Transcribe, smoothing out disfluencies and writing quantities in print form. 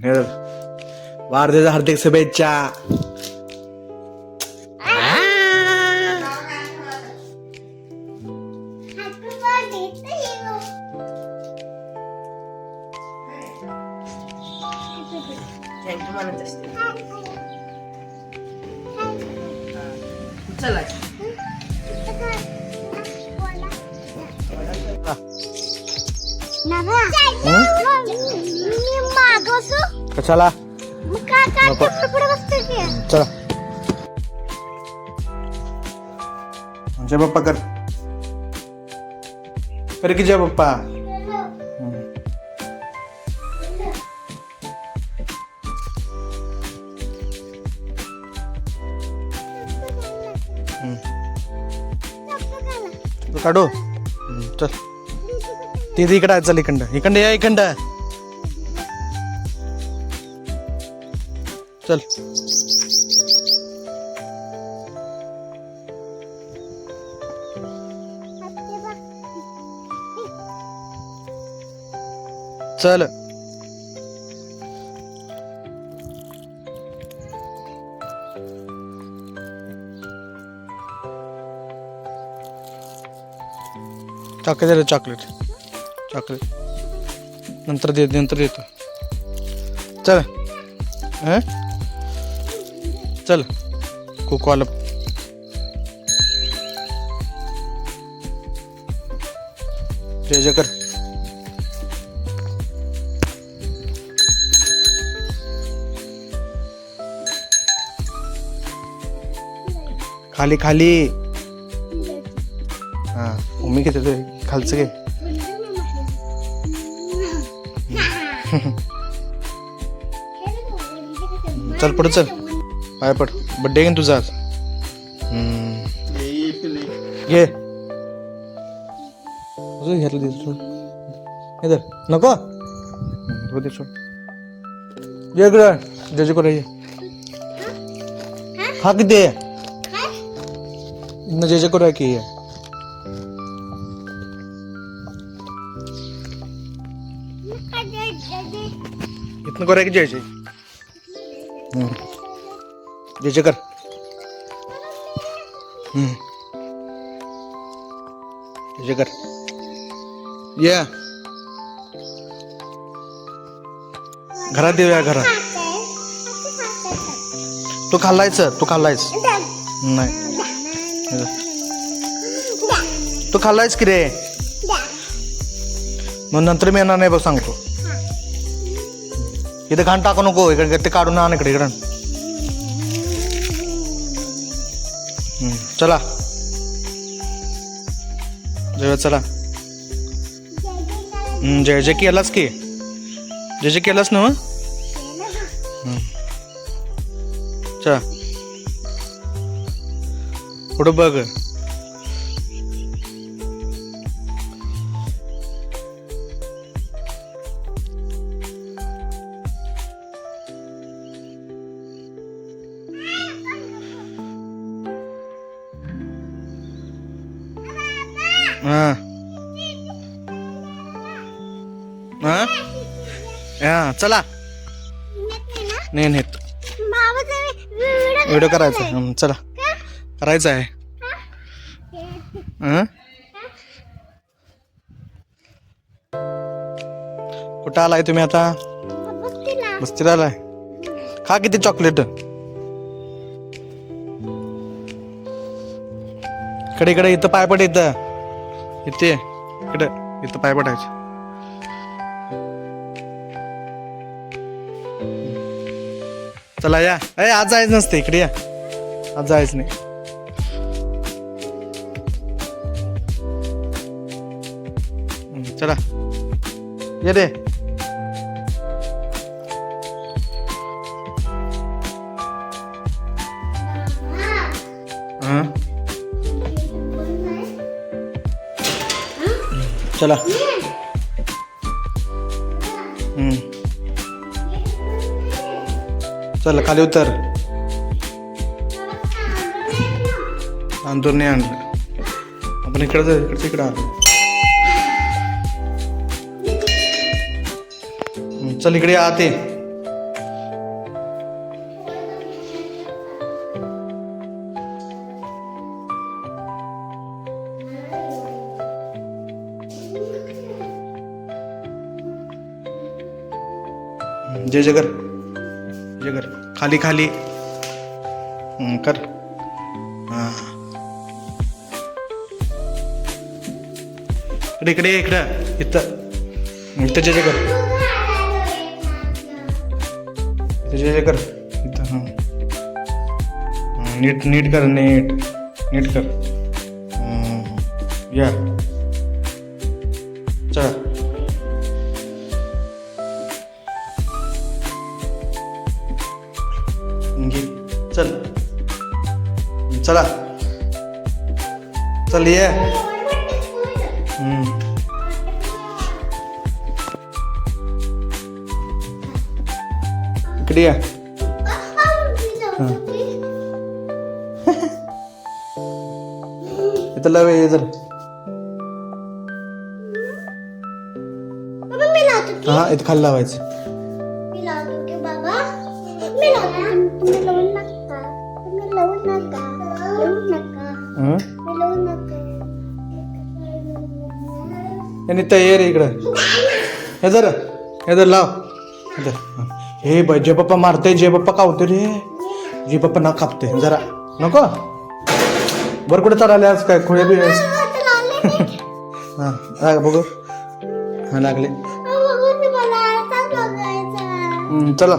हे धर. वाढदिवसाच्या हार्दिक शुभेच्छा. थँक्यू म्हणत असते. चला कशाला चला जय बाप्पा कर की जय बाप्पा. काढू चल. ती इकडं आहे. चल इकडं या इकडं चल. चल चॉकलेट नंतर देतो. चल चल कोकोला जय कर. खाली खाली हा मम्मी घेते तो खालचं घे. चल पड चल पाय पड. बड्डे घेईन तुझा आज. घे घेतलं दे नको दे सोड. ये इकडं जज करू ये. खा की दे न जज करू की ये. इतनं करूया की जय जय कर. जय कर ये घरात देऊया घरात. तू खाल्लायच नाही. तू खाल्लायच की रे. मग नंतर मी येणार नाही बघ सांगतो. इथे घाण टाकू नको. इकडे ते काढून आण इकडे चला जेव्हा चला. जय जय केलास की जय जय केलास ना. चला पुढं बघ. चला नाही नेत व्हिडिओ करायचा. चला करायचा आहे. कुठं आलाय तुम्ही आता. बस्तीला आलाय. खा किती चॉकलेट. इकडे इथं पाय पड. इथे इथं पाय पडायचं. चला या. आज जायचं नसते इकडे या. आज जायचं नाही. चला ये रे. चला चल खाली उतर. अंदूर नाही आणलं आपण. इकडे आलो. चल इकडे आते. जय जय कर जय कर खाली खाली कर हां इकडे इकडे इथं इथं जय जय कर इथं जय जय कर इथं हां नीट नीट कर नीट नीट कर या चला घे चल चला चल ये इकडे या इथं लाव इधर हा इथं खाली लावायचं आणि तयार इकडं इधर लाव इधर हे बाय जे पप्पा मारते जे पप्पा कावते रे जे पप्पा ना कापते जरा नको बर कुठे चालले आज काय खोळे बी हा बघू हा लागले चला